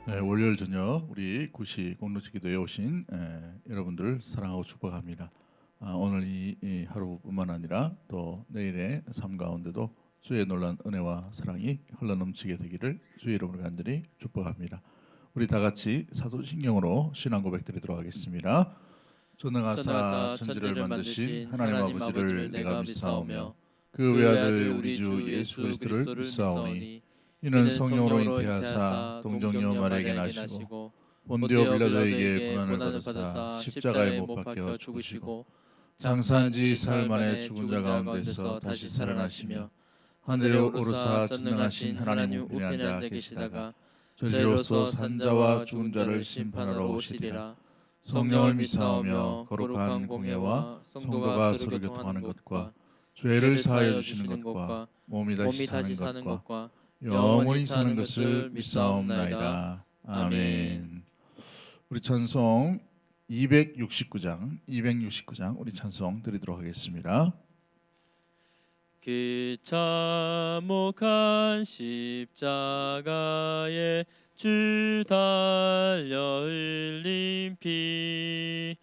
네, 월요일 저녁 우리 구시 공동체기도에 오신 여러분들 사랑하고 축복합니다. 오늘 이 하루뿐만 아니라 또 내일의 삶 가운데도 주의 놀란 은혜와 사랑이 흘러넘치게 되기를 주의 이름으로 간절히 축복합니다. 우리 다 같이 사도신경으로 신앙 고백드리도록 하겠습니다. 전능하사 전능하사 천지를 천지를 만드신 만드신 하나님 하나님 아버지를 아버지를 내가 내가 믿사오며 믿사오며 그 그 외아들 외아들 우리 우리 주 주 예수 예수 그리스도를 그리스도를 믿사오니 믿사오니 이는 이는 성령으로 성령으로 잉태하사 잉태하사 동정녀 동정녀 마리아에게 마리아에게 나시고 나시고 본디오 본디오 빌라도에게 빌라도에게 고난을 고난을 받으사 받으사 십자가에 십자가에 못 못 박혀 박혀 죽으시고 죽으시고 장사한 장사한 지 지 사흘 사흘 만에 만에 죽은 자 죽은 자 가운데서 가운데서 다시 다시 살아나시며 살아나시며 하늘에 하늘에 오르사 오르사 전능하신 전능하신 하나님 하나님 우편에 우편에 앉아 앉아 계시다가 계시다가 저리로서 저희로서 산자와 산자와 죽은 죽은 자를 자를 심판하러 심판하러 오시리라. 오시리라. 성령을 성령을 믿사오며 믿사오며 거룩한 거룩한 공예와 공예와 성도가 성도가 서로 서로 교통하는 교통하는 것과 것과 죄를 죄를 사하여 사하여 주시는 주시는 것과 것과 몸이 다시 몸이 사는 다시 사는 것과 것과 영원히 영원히 사는 사는 것을 것을 믿사옵나이다. 믿사옵나이다. 아멘. 아멘. 우리 찬송 269장 우리 찬송 드리도록 하겠습니다. 그 참혹한 십자가에 주 달려 흘린 피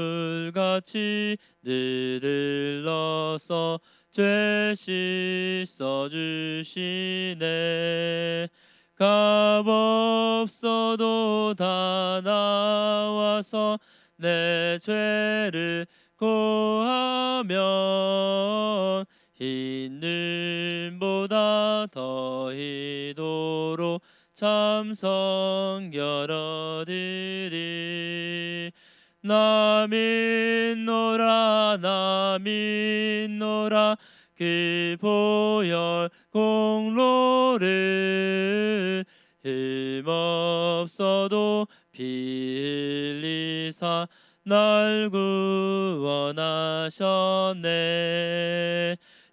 샘물같이 늘흘러서 죄 씻어 주시네. 값없어도 다 나와서 내 죄를 고하면 흰 눈보다 더 희도록 참성결 얻으리. 나 믿노라 나 믿노라 그 보혈 공로를 힘없어도 피 흘리사 날 구원하셨네.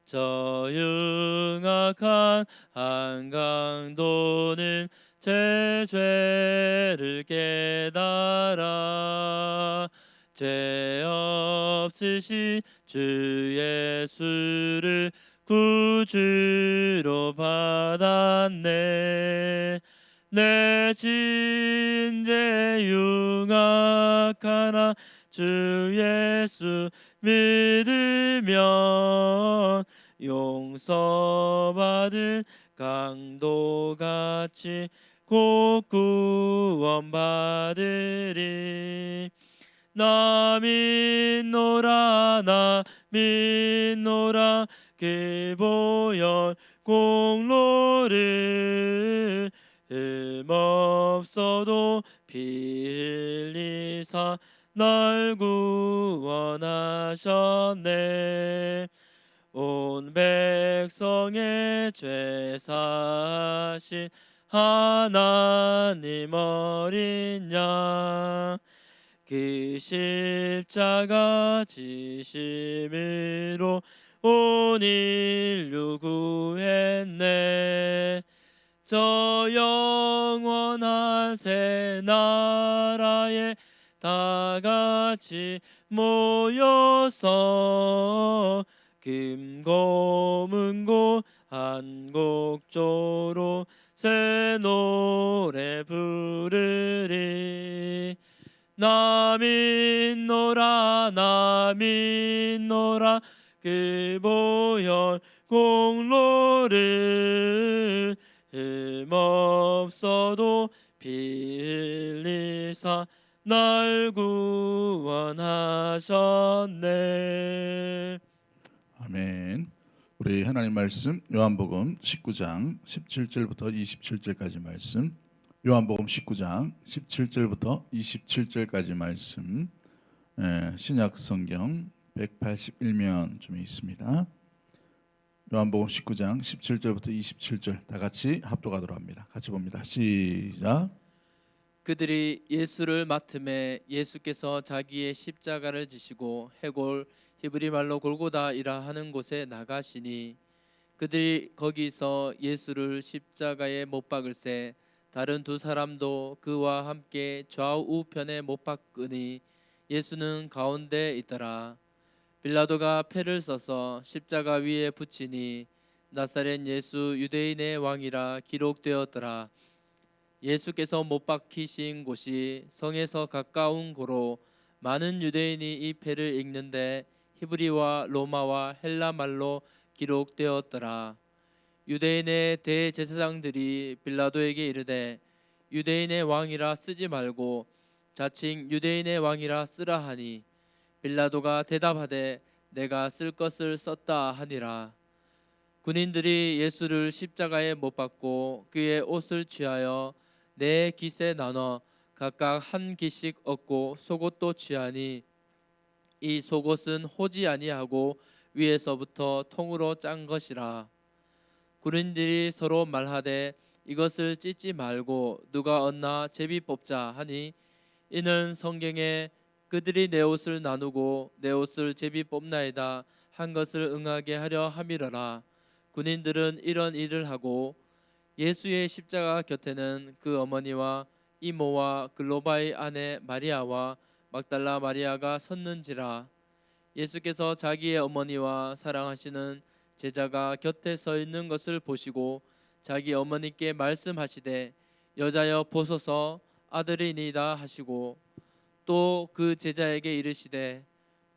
저 흉악한 한강도는 제 죄를 깨달아 죄 없으신 주 예수를 구주로 받았네. 내 진죄 흉악하나 주 예수 믿으면 용서받은 강도같이 곧 구원받으리. 나 믿노라 나 믿노라 그 보혈 공로를 힘없어도 피 흘리사 날 구원하셨네. 온 백성의 죄 사하신 하나님 어린 양 그 십자가 지심으로 온 인류 구했네. 저 영원한 새 나라에 다 같이 모여서 금고문고 한곡조로 새 노래 부르리. 나 믿노라 나 믿노라 그 보혈 공로를 힘없어도 피 흘리사 날 구원하셨네. 아멘. 우리 하나님 말씀 요한복음 19장 17절부터 27절까지 말씀. 요한복음 19장 17절부터 27절까지 말씀. 신약 성경 181면쯤에 있습니다. 요한복음 19장 17절부터 27절 다 같이 합독하도록 합니다. 같이 봅니다. 시작. 그들이 예수를 맡음에 예수께서 자기의 십자가를 지시고 해골 히브리 말로 골고다이라 하는 곳에 나가시니 그들이 거기서 예수를 십자가에 못 박을새 다른 두 사람도 그와 함께 좌우 우편에 못 박으니 예수는 가운데 있더라. 빌라도가 패를 써서 십자가 위에 붙이니 나사렛 예수 유대인의 왕이라 기록되었더라. 예수께서 못 박히신 곳이 성에서 가까운 고로 많은 유대인이 이 패를 읽는데 히브리와 로마와 헬라 말로 기록되었더라. 유대인의 대제사장들이 빌라도에게 이르되 유대인의 왕이라 쓰지 말고 자칭 유대인의 왕이라 쓰라 하니 빌라도가 대답하되 내가 쓸 것을 썼다 하니라. 군인들이 예수를 십자가에 못 박고 그의 옷을 취하여 네 깃에 나눠 각각 한 깃씩 얻고 속옷도 취하니 이 속옷은 호지 아니하고 위에서부터 통으로 짠 것이라. 군인들이 서로 말하되 이것을 찢지 말고 누가 얻나 제비 뽑자 하니 이는 성경에 그들이 내 옷을 나누고 내 옷을 제비 뽑나이다 한 것을 응하게 하려 함이러라. 군인들은 이런 일을 하고 예수의 십자가 곁에는 그 어머니와 이모와 글로바의 아내 마리아와 막달라 마리아가 섰는지라. 예수께서 자기의 어머니와 사랑하시는 제자가 곁에 서 있는 것을 보시고 자기 어머니께 말씀하시되 여자여 보소서 아들이니이다 하시고 또 그 제자에게 이르시되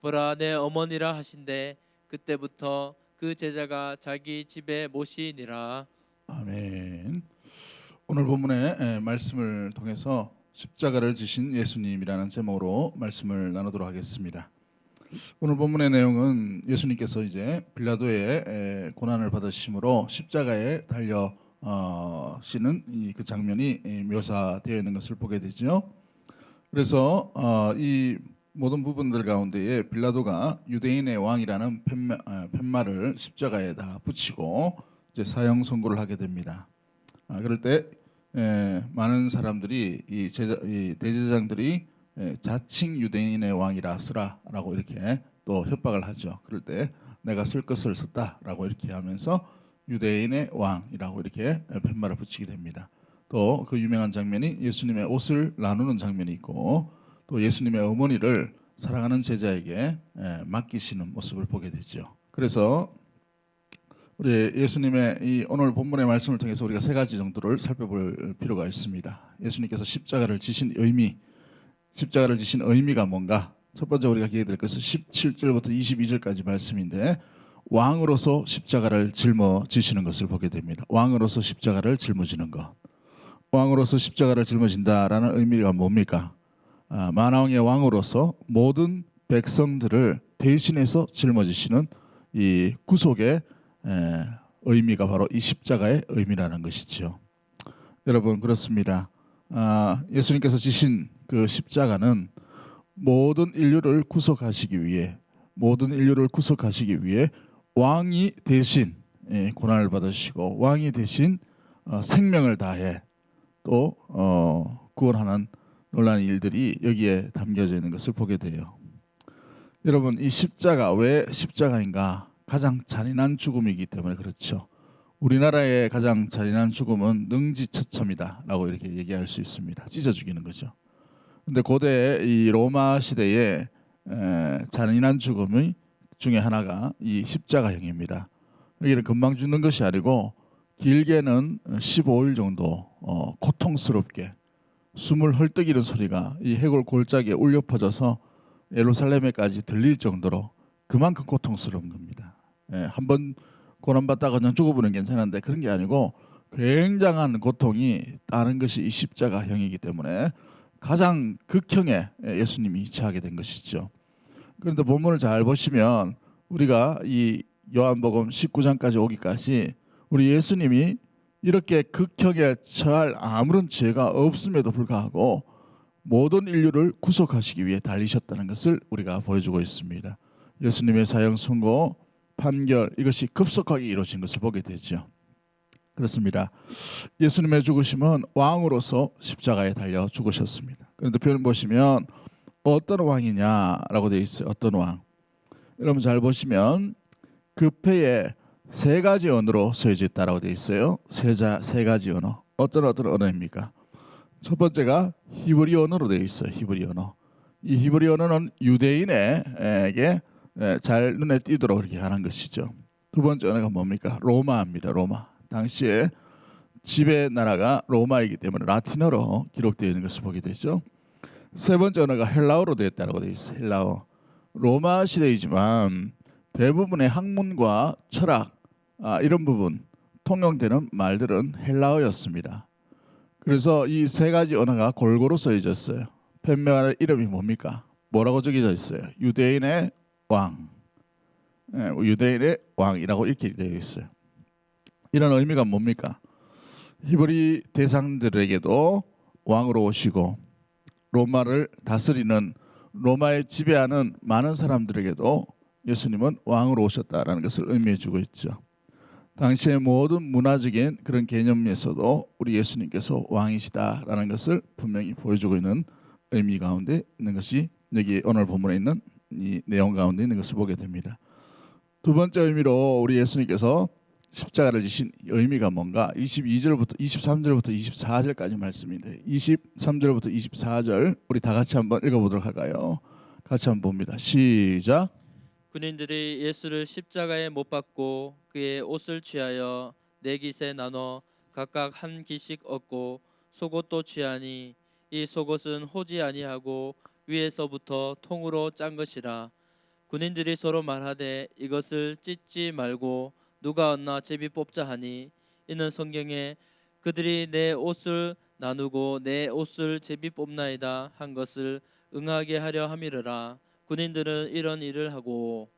보라 내 어머니라 하신대 그때부터 그 제자가 자기 집에 모시니라. 아멘. 오늘 본문의 말씀을 통해서 십자가를 지신 예수님이라는 제목으로 말씀을 나누도록 하겠습니다. 오늘 본문의 내용은 예수님께서 이제 빌라도의 고난을 받으심으로 십자가에 달려시는 그 장면이 묘사되어 있는 것을 보게 되죠. 그래서 이 모든 부분들 가운데에 빌라도가 유대인의 왕이라는 팻말을 십자가에다 붙이고 이제 사형 선고를 하게 됩니다. 그럴 때 많은 사람들이 이 대제사장들이 자칭 유대인의 왕이라 쓰라라고 이렇게 또 협박을 하죠. 그럴 때 내가 쓸 것을 썼다라고 이렇게 하면서 유대인의 왕이라고 이렇게 팻말을 붙이게 됩니다. 또 그 유명한 장면이 예수님의 옷을 나누는 장면이 있고 또 예수님의 어머니를 사랑하는 제자에게 맡기시는 모습을 보게 되죠. 그래서 우리 예수님의 이 오늘 본문의 말씀을 통해서 우리가 세 가지 정도를 살펴볼 필요가 있습니다. 예수님께서 십자가를 지신 의미가 뭔가? 첫 번째 우리가 기억해야 될 것은 17절부터 22절까지 말씀인데 왕으로서 십자가를 짊어지시는 것을 보게 됩니다. 왕으로서 십자가를 짊어지는 것. 왕으로서 십자가를 짊어진다라는 의미가 뭡니까? 만왕의 왕으로서 모든 백성들을 대신해서 짊어지시는 이 구속의 의미가 바로 이 십자가의 의미라는 것이죠. 여러분 그렇습니다. 예수님께서 지신 그 십자가는 모든 인류를 구속하시기 위해 왕이 대신 고난을 받으시고 왕이 대신 생명을 다해 또 구원하는 놀라운 일들이 여기에 담겨져 있는 것을 보게 돼요. 여러분 이 십자가 왜 십자가인가? 가장 잔인한 죽음이기 때문에 그렇죠. 우리나라의 가장 잔인한 죽음은 능지처참이다라고 이렇게 얘기할 수 있습니다. 찢어 죽이는 거죠. 근데 고대 이 로마 시대에 잔인한 죽음의 중에 하나가 이 십자가형입니다. 여기는 금방 죽는 것이 아니고 길게는 15일 정도 고통스럽게 숨을 헐떡이는 소리가 이 해골 골짜기에 울려 퍼져서 예루살렘에까지 들릴 정도로 그만큼 고통스러운 겁니다. 한번 고난받다가 그냥 죽어보는 괜찮은데 그런 게 아니고 굉장한 고통이 따른 것이 이 십자가형이기 때문에 가장 극형에 예수님이 처하게 된 것이죠. 그런데 본문을 잘 보시면 우리가 이 요한복음 19장까지 오기까지 우리 예수님이 이렇게 극형에 처할 아무런 죄가 없음에도 불구하고 모든 인류를 구속하시기 위해 달리셨다는 것을 우리가 보여주고 있습니다. 예수님의 사형 선고, 판결 이것이 급속하게 이루어진 것을 보게 되죠. 그렇습니다. 예수님의 죽으심은 왕으로서 십자가에 달려 죽으셨습니다. 그런데 표현 보시면 어떤 왕이냐라고 되어 있어요. 어떤 왕. 여러분 잘 보시면 그 패에 세 가지 언어로 쓰여져 있다라고 되어 있어요. 세 가지 언어. 어떤 언어입니까? 첫 번째가 히브리 언어로 되어 있어요. 히브리 언어. 이 히브리 언어는 유대인에게 잘 눈에 띄도록 이렇게 하는 것이죠. 두 번째 언어가 뭡니까? 로마입니다. 로마. 당시에 지배 나라가 로마이기 때문에 라틴어로 기록되어 있는 것을 보게 되죠. 세 번째 언어가 헬라어로 되어 있다고 되어 있어요. 헬라어. 로마 시대이지만 대부분의 학문과 철학 이런 부분 통용되는 말들은 헬라어였습니다. 그래서 이 세 가지 언어가 골고루 써져있어요. 펜메아의 이름이 뭡니까? 뭐라고 적혀져 있어요? 유대인의 왕, 유대인의 왕이라고 이렇게 되어 있어요. 이런 의미가 뭡니까? 히브리 대상들에게도 왕으로 오시고 로마를 다스리는 로마에 지배하는 많은 사람들에게도 예수님은 왕으로 오셨다라는 것을 의미해 주고 있죠. 당시의 모든 문화적인 그런 개념에서도 우리 예수님께서 왕이시다라는 것을 분명히 보여주고 있는 의미 가운데 있는 것이 여기 오늘 본문에 있는 이 내용 가운데 있는 것을 보게 됩니다. 두 번째 의미로 우리 예수님께서 십자가를 지신 의미가 뭔가 22절부터 23절부터 24절까지 말씀인데 23절부터 24절 우리 다 같이 한번 읽어보도록 할까요? 같이 한번 봅니다. 시작. 군인들이 예수를 십자가에 못 박고 그의 옷을 취하여 네 깃에 나눠 각각 한 깃씩 얻고 속옷도 취하니 이 속옷은 호지 아니하고 위에서부터 통으로 짠 것이라. 군인들이 서로 말하되 이것을 찢지 말고 누가 얻나 제비 뽑자 하니 이는 성경에 그들이 내 옷을 나누고 내 옷을 제비 뽑나이다 한 것을 응하게 하려 함이르라. 군인들은 이런 일을 하고.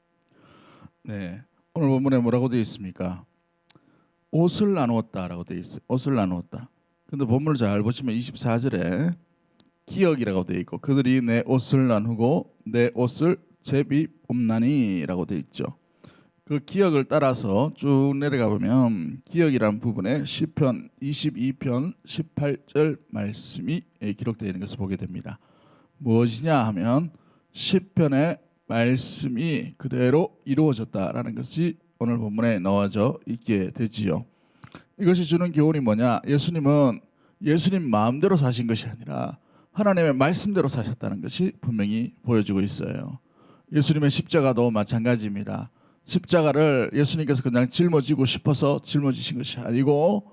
네, 오늘 본문에 뭐라고 되어 있습니까? 옷을 나누었다라고 되어 있어요. 옷을 나누었다. 근데 본문을 잘 보시면 24절에 기억이라고 되어 있고 그들이 내 옷을 나누고 내 옷을 제비 뽑나니라고 되어 있죠. 그 기억을 따라서 쭉 내려가 보면 기억이란 부분에 시편 22편 18절 말씀이 기록되어 있는 것을 보게 됩니다. 무엇이냐 하면 시편의 말씀이 그대로 이루어졌다라는 것이 오늘 본문에 나와져 있게 되지요. 이것이 주는 교훈이 뭐냐? 예수님은 예수님 마음대로 사신 것이 아니라 하나님의 말씀대로 사셨다는 것이 분명히 보여지고 있어요. 예수님의 십자가도 마찬가지입니다. 십자가를 예수님께서 그냥 짊어지고 싶어서 짊어지신 것이 아니고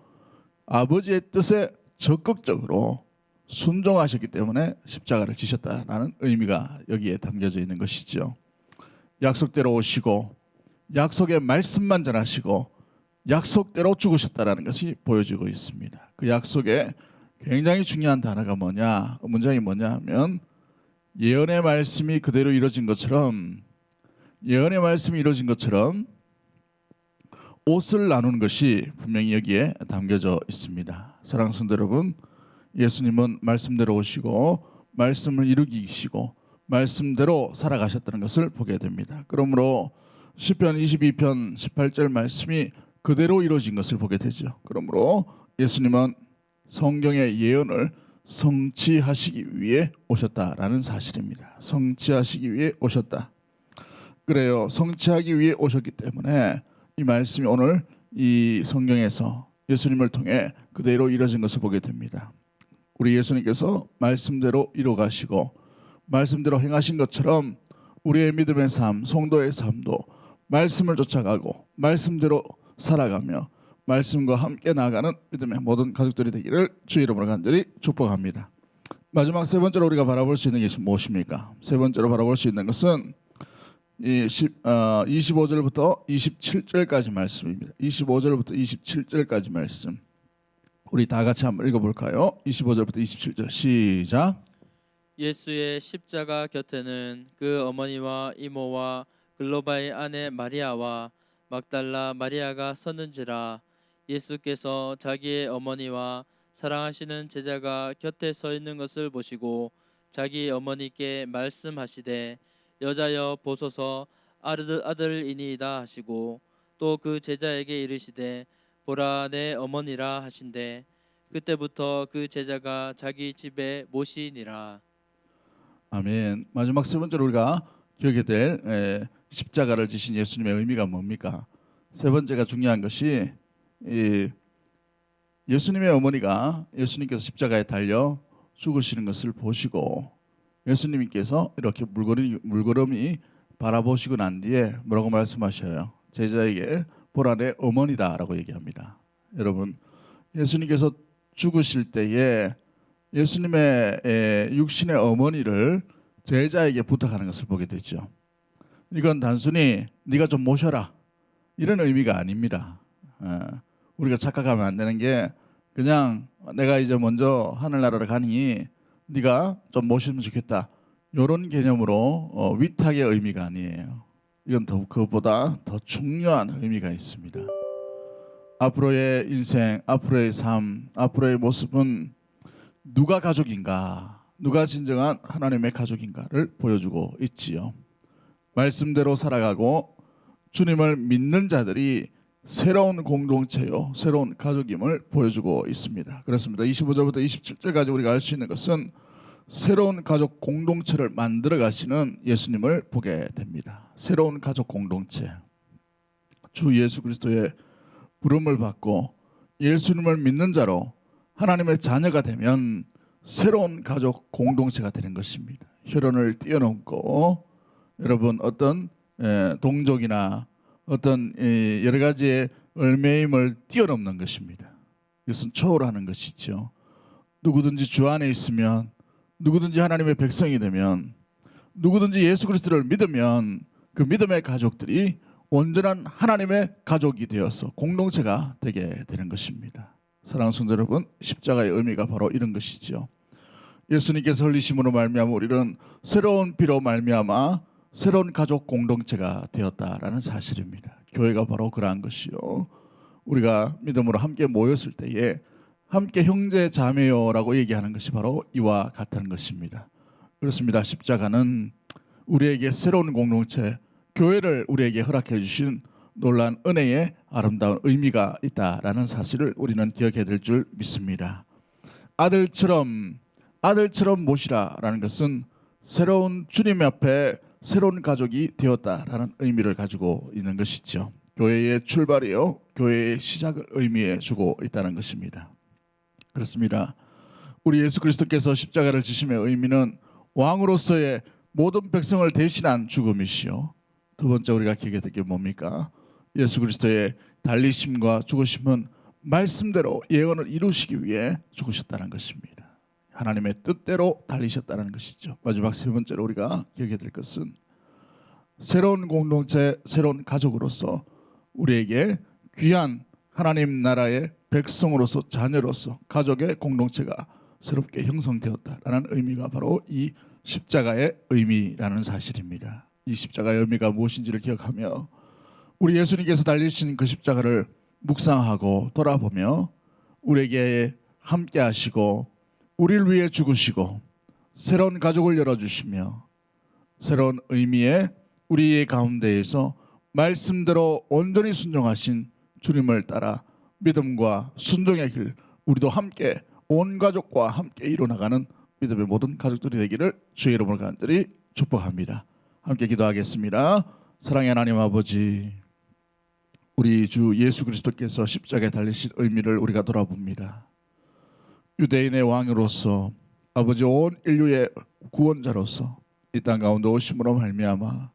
아버지의 뜻에 적극적으로 순종하셨기 때문에 십자가를 지셨다라는 의미가 여기에 담겨져 있는 것이죠. 약속대로 오시고 약속의 말씀만 전하시고 약속대로 죽으셨다라는 것이 보여지고 있습니다. 그 약속에 굉장히 중요한 단어가 뭐냐, 문장이 뭐냐 하면 예언의 말씀이 그대로 이루어진 것처럼 예언의 말씀이 이루어진 것처럼 옷을 나누는 것이 분명히 여기에 담겨져 있습니다. 사랑하는 성도 여러분, 예수님은 말씀대로 오시고 말씀을 이루기시고 말씀대로 살아가셨다는 것을 보게 됩니다. 그러므로 시편 22편 18절 말씀이 그대로 이루어진 것을 보게 되죠. 그러므로 예수님은 성경의 예언을 성취하시기 위해 오셨다라는 사실입니다. 성취하시기 위해 오셨다. 그래요. 성취하기 위해 오셨기 때문에 이 말씀이 오늘 이 성경에서 예수님을 통해 그대로 이루어진 것을 보게 됩니다. 우리 예수님께서 말씀대로 이루어가시고 말씀대로 행하신 것처럼 우리의 믿음의 삶, 성도의 삶도 말씀을 쫓아가고 말씀대로 살아가며 말씀과 함께 나아가는 믿음의 모든 가족들이 되기를 주의 이름으로 간절히 축복합니다. 마지막 세 번째로 우리가 바라볼 수 있는 것이 무엇입니까? 세 번째로 바라볼 수 있는 것은 25절부터 27절까지 말씀입니다. 25절부터 27절까지 말씀. 우리 다 같이 한번 읽어볼까요? 25절부터 27절 시작. 예수의 십자가 곁에는 그 어머니와 이모와 글로바의 아내 마리아와 막달라 마리아가 섰는지라. 예수께서 자기의 어머니와 사랑하시는 제자가 곁에 서 있는 것을 보시고 자기 어머니께 말씀하시되 여자여 보소서 아들이니이다 하시고 또 그 제자에게 이르시되 보라 내 어머니라 하신대 그때부터 그 제자가 자기 집에 모시니라. 아멘. 마지막 세 번째로 우리가 기억해야 될 십자가를 지신 예수님의 의미가 뭡니까? 세 번째가 중요한 것이 예수님의 어머니가 예수님께서 십자가에 달려 죽으시는 것을 보시고 예수님께서 이렇게 물걸음이 바라보시고 난 뒤에 뭐라고 말씀하셔요? 제자에게 보라 내 어머니다라고 얘기합니다. 여러분, 예수님께서 죽으실 때에 예수님의 육신의 어머니를 제자에게 부탁하는 것을 보게 되죠. 이건 단순히 네가 좀 모셔라 이런 의미가 아닙니다. 우리가 착각하면 안 되는 게 그냥 내가 이제 먼저 하늘나라를 가니 네가 좀 모시면 좋겠다 이런 개념으로 위탁의 의미가 아니에요. 이건 그것보다 더 중요한 의미가 있습니다. 앞으로의 인생, 앞으로의 삶, 앞으로의 모습은 누가 가족인가, 누가 진정한 하나님의 가족인가를 보여주고 있지요. 말씀대로 살아가고 주님을 믿는 자들이 새로운 공동체요, 새로운 가족임을 보여주고 있습니다. 그렇습니다. 25절부터 27절까지 우리가 알 수 있는 것은 새로운 가족 공동체를 만들어 가시는 예수님을 보게 됩니다. 새로운 가족 공동체, 주 예수 그리스도의 부름을 받고 예수님을 믿는 자로 하나님의 자녀가 되면 새로운 가족 공동체가 되는 것입니다. 혈연을 뛰어넘고 여러분 어떤 동족이나 어떤 여러 가지의 얽매임을 뛰어넘는 것입니다. 이것은 초월하는 것이죠. 누구든지 주 안에 있으면, 누구든지 하나님의 백성이 되면, 누구든지 예수 그리스도를 믿으면 그 믿음의 가족들이 온전한 하나님의 가족이 되어서 공동체가 되게 되는 것입니다. 사랑하는 성도 여러분, 십자가의 의미가 바로 이런 것이죠. 예수님께서 흘리심으로 말미암아 우리는 새로운 피로 말미암아 새로운 가족 공동체가 되었다라는 사실입니다. 교회가 바로 그러한 것이요. 우리가 믿음으로 함께 모였을 때에 함께 형제 자매요라고 얘기하는 것이 바로 이와 같다는 것입니다. 그렇습니다. 십자가는 우리에게 새로운 공동체, 교회를 우리에게 허락해 주신 놀라운 은혜의 아름다운 의미가 있다라는 사실을 우리는 기억해야 될 줄 믿습니다. 아들처럼 모시라라는 것은 새로운 주님 앞에 새로운 가족이 되었다라는 의미를 가지고 있는 것이죠. 교회의 출발이요, 교회의 시작을 의미해 주고 있다는 것입니다. 그렇습니다. 우리 예수 그리스도께서 십자가를 지심의 의미는 왕으로서의 모든 백성을 대신한 죽음이시요, 두 번째 우리가 기억해야 될 게 뭡니까? 예수 그리스도의 달리심과 죽으심은 말씀대로 예언을 이루시기 위해 죽으셨다는 것입니다. 하나님의 뜻대로 달리셨다는 것이죠. 마지막 세 번째로 우리가 기억해야 될 것은 새로운 공동체, 새로운 가족으로서 우리에게 귀한 하나님 나라의 백성으로서, 자녀로서 가족의 공동체가 새롭게 형성되었다라는 의미가 바로 이 십자가의 의미라는 사실입니다. 이 십자가의 의미가 무엇인지를 기억하며 우리 예수님께서 달리신 그 십자가를 묵상하고 돌아보며 우리에게 함께 하시고 우리를 위해 죽으시고 새로운 가족을 열어주시며 새로운 의미의 우리의 가운데에서 말씀대로 온전히 순종하신 주님을 따라 믿음과 순종의 길, 우리도 함께 온 가족과 함께 이뤄나가는 믿음의 모든 가족들이 되기를 주의 이름으로 간절히 축복합니다. 함께 기도하겠습니다. 사랑의 하나님 아버지, 우리 주 예수 그리스도께서 십자가에 달리신 의미를 우리가 돌아봅니다. 유대인의 왕으로서, 아버지 온 인류의 구원자로서 이 땅 가운데 오심으로 말미암아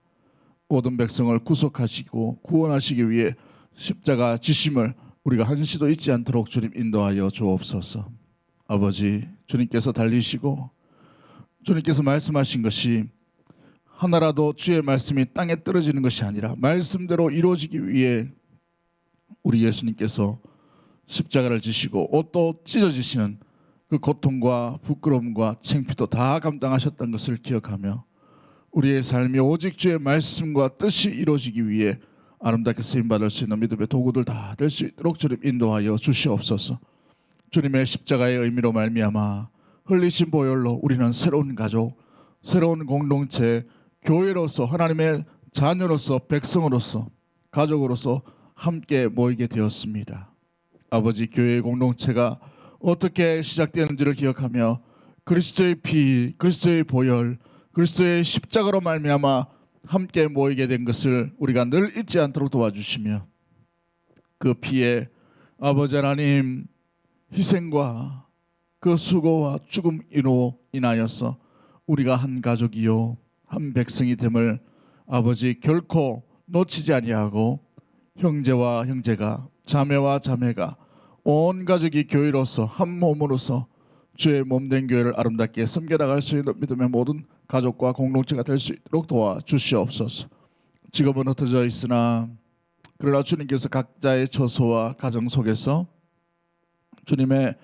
모든 백성을 구속하시고 구원하시기 위해 십자가 지심을 우리가 한시도 잊지 않도록 주님 인도하여 주옵소서. 아버지, 주님께서 달리시고 주님께서 말씀하신 것이 하나라도 주의 말씀이 땅에 떨어지는 것이 아니라 말씀대로 이루어지기 위해 우리 예수님께서 십자가를 지시고 옷도 찢어지시는 그 고통과 부끄러움과 창피도 다 감당하셨던 것을 기억하며 우리의 삶이 오직 주의 말씀과 뜻이 이루어지기 위해 아름답게 쓰임받을 수 있는 믿음의 도구들 다 될 수 있도록 주님 인도하여 주시옵소서. 주님의 십자가의 의미로 말미암아 흘리신 보혈로 우리는 새로운 가족, 새로운 공동체, 교회로서 하나님의 자녀로서 백성으로서 가족으로서 함께 모이게 되었습니다. 아버지, 교회의 공동체가 어떻게 시작되었는지를 기억하며 그리스도의 피, 그리스도의 보혈, 그리스도의 십자가로 말미암아 함께 모이게 된 것을 우리가 늘 잊지 않도록 도와주시며 그 피에 아버지 하나님 희생과 그 수고와 죽음으로 인하여서 우리가 한 가족이요 한 백성이 됨을 아버지 결코 놓치지 아니하고 형제와 형제가, 자매와 자매가 온 가족이 교회로서 한 몸으로서 주의 몸된 교회를 아름답게 섬겨나갈 수 있는 믿음의 모든 가족과 공동체가 될 수 있도록 도와주시옵소서. 지금은 흩어져 있으나 그러나 주님께서 각자의 처소와 가정 속에서 주님의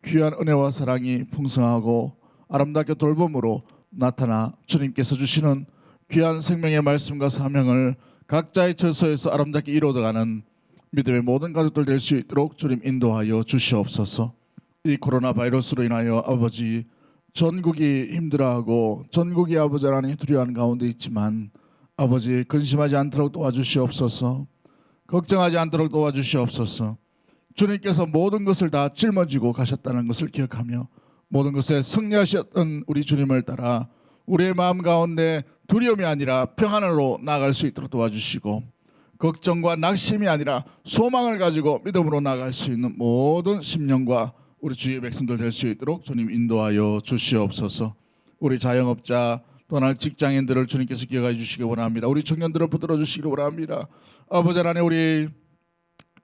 귀한 은혜와 사랑이 풍성하고 아름답게 돌봄으로 나타나 주님께서 주시는 귀한 생명의 말씀과 사명을 각자의 처소에서 아름답게 이루어가는 믿음의 모든 가족들 될 수 있도록 주님 인도하여 주시옵소서. 이 코로나 바이러스로 인하여 아버지 전국이 힘들어하고 전국이 아버지 하나님 두려워하는 가운데 있지만 아버지 근심하지 않도록 도와주시옵소서. 걱정하지 않도록 도와주시옵소서. 주님께서 모든 것을 다 짊어지고 가셨다는 것을 기억하며 모든 것에 승리하셨던 우리 주님을 따라 우리의 마음 가운데 두려움이 아니라 평안으로 나아갈 수 있도록 도와주시고 걱정과 낙심이 아니라 소망을 가지고 믿음으로 나아갈 수 있는 모든 심령과 우리 주의 백성들 될 수 있도록 주님 인도하여 주시옵소서. 우리 자영업자 또한 직장인들을 주님께서 기억해 주시기 원합니다. 우리 청년들을 붙들어 주시기 원합니다. 아버지 하나님 우리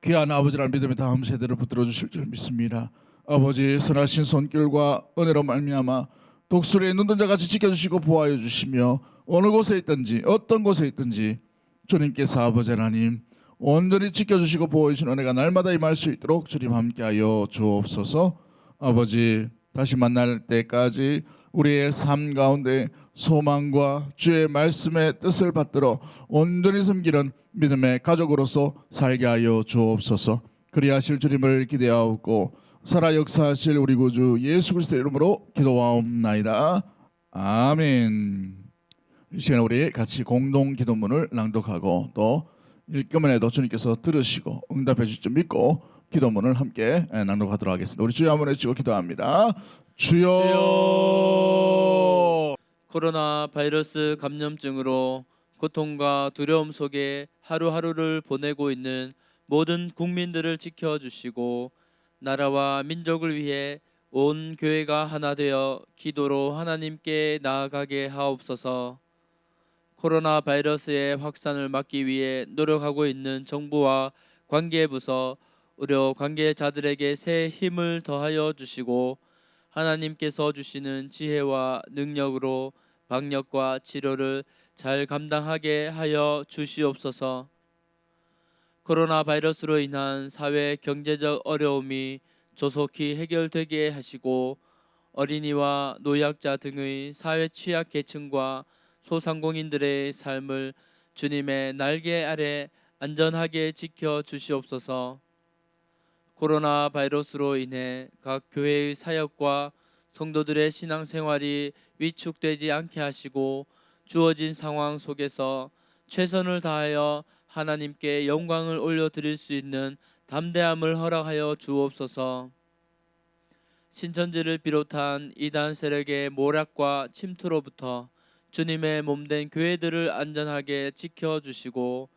귀한 아버지라는 믿음의 다음 세대를 붙들어 주실 줄 믿습니다. 아버지 선하신 손길과 은혜로 말미암아 독수리의 눈동자 같이 지켜주시고 보호하여 주시며 어느 곳에 있든지 어떤 곳에 있든지 주님께서 아버지 하나님 온전히 지켜주시고 보호해 주신 은혜가 날마다 임할 수 있도록 주님 함께하여 주옵소서. 아버지 다시 만날 때까지 우리의 삶 가운데 소망과 주의 말씀의 뜻을 받들어 온전히 섬기는 믿음의 가족으로서 살게 하여 주옵소서. 그리하실 주님을 기대하옵고 살아 역사하실 우리 구주 예수 그리스도의 이름으로 기도하옵나이다. 아멘. 이 시간에 우리 같이 공동 기도문을 낭독하고 또 읽기만 해도 주님께서 들으시고 응답해 주실 줄 믿고 기도문을 함께 낭독하도록 하겠습니다. 우리 주여 한번 외치고 기도합니다. 주여. 코로나 바이러스 감염증으로 고통과 두려움 속에 하루하루를 보내고 있는 모든 국민들을 지켜주시고 나라와 민족을 위해 온 교회가 하나 되어 기도로 하나님께 나아가게 하옵소서. 코로나 바이러스의 확산을 막기 위해 노력하고 있는 정부와 관계부서, 의료 관계자들에게 새 힘을 더하여 주시고 하나님께서 주시는 지혜와 능력으로 방역과 치료를 잘 감당하게 하여 주시옵소서. 코로나 바이러스로 인한 사회 경제적 어려움이 조속히 해결되게 하시고 어린이와 노약자 등의 사회 취약 계층과 소상공인들의 삶을 주님의 날개 아래 안전하게 지켜 주시옵소서. 코로나 바이러스로 인해 각 교회의 사역과 성도들의 신앙생활이 위축되지 않게 하시고 주어진 상황 속에서 최선을 다하여 하나님께 영광을 올려드릴 수 있는 담대함을 허락하여 주옵소서. 신천지를 비롯한 이단 세력의 모략과 침투로부터 주님의 몸된 교회들을 안전하게 지켜주시고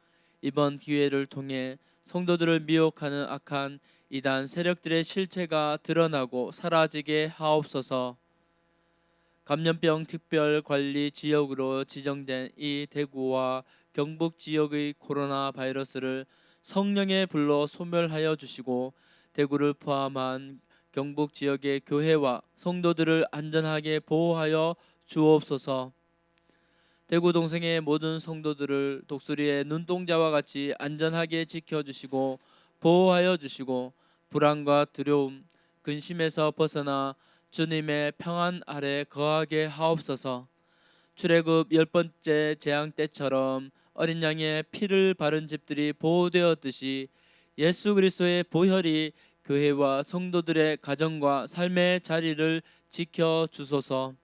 이번 기회를 통해 성도들을 미혹하는 악한 이단 세력들의 실체가 드러나고 사라지게 하옵소서. 감염병 특별관리 지역으로 지정된 이 대구와 경북 지역의 코로나 바이러스를 성령의 불로 소멸하여 주시고 대구를 포함한 경북 지역의 교회와 성도들을 안전하게 보호하여 주옵소서. 대구 동생의 모든 성도들을 독수리의 눈동자와 같이 안전하게 지켜주시고 보호하여 주시고 불안과 두려움, 근심에서 벗어나 주님의 평안 아래 거하게 하옵소서. 출애굽 10번째 재앙 때처럼 어린 양의 피를 바른 집들이 보호되었듯이 예수 그리스도의 보혈이 교회와 성도들의 가정과 삶의 자리를 지켜주소서.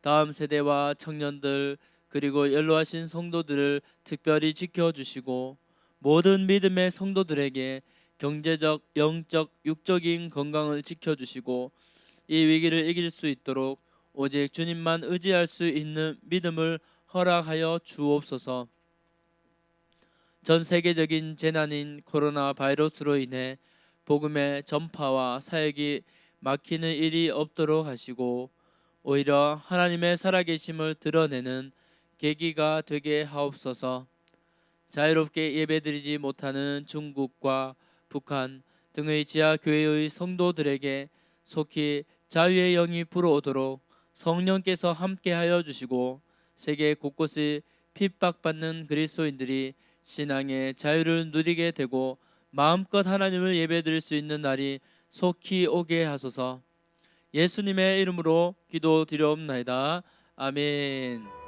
다음 세대와 청년들 그리고 연로하신 성도들을 특별히 지켜주시고 모든 믿음의 성도들에게 경제적, 영적, 육적인 건강을 지켜주시고 이 위기를 이길 수 있도록 오직 주님만 의지할 수 있는 믿음을 허락하여 주옵소서. 전 세계적인 재난인 코로나 바이러스로 인해 복음의 전파와 사역이 막히는 일이 없도록 하시고 오히려 하나님의 살아계심을 드러내는 계기가 되게 하옵소서. 자유롭게 예배드리지 못하는 중국과 북한, 등의 지하 교회의 성도들에게 속히 자유의 영이 불어오도록 성령께서 함께하여 주시고 세계 곳곳의 핍박받는 그리스도인들이 신앙의 자유를 누리게 되고 마음껏 하나님을 예배드릴 수 있는 날이 속히 오게 하소서. 예수님의 이름으로 기도드리옵나이다. 아멘.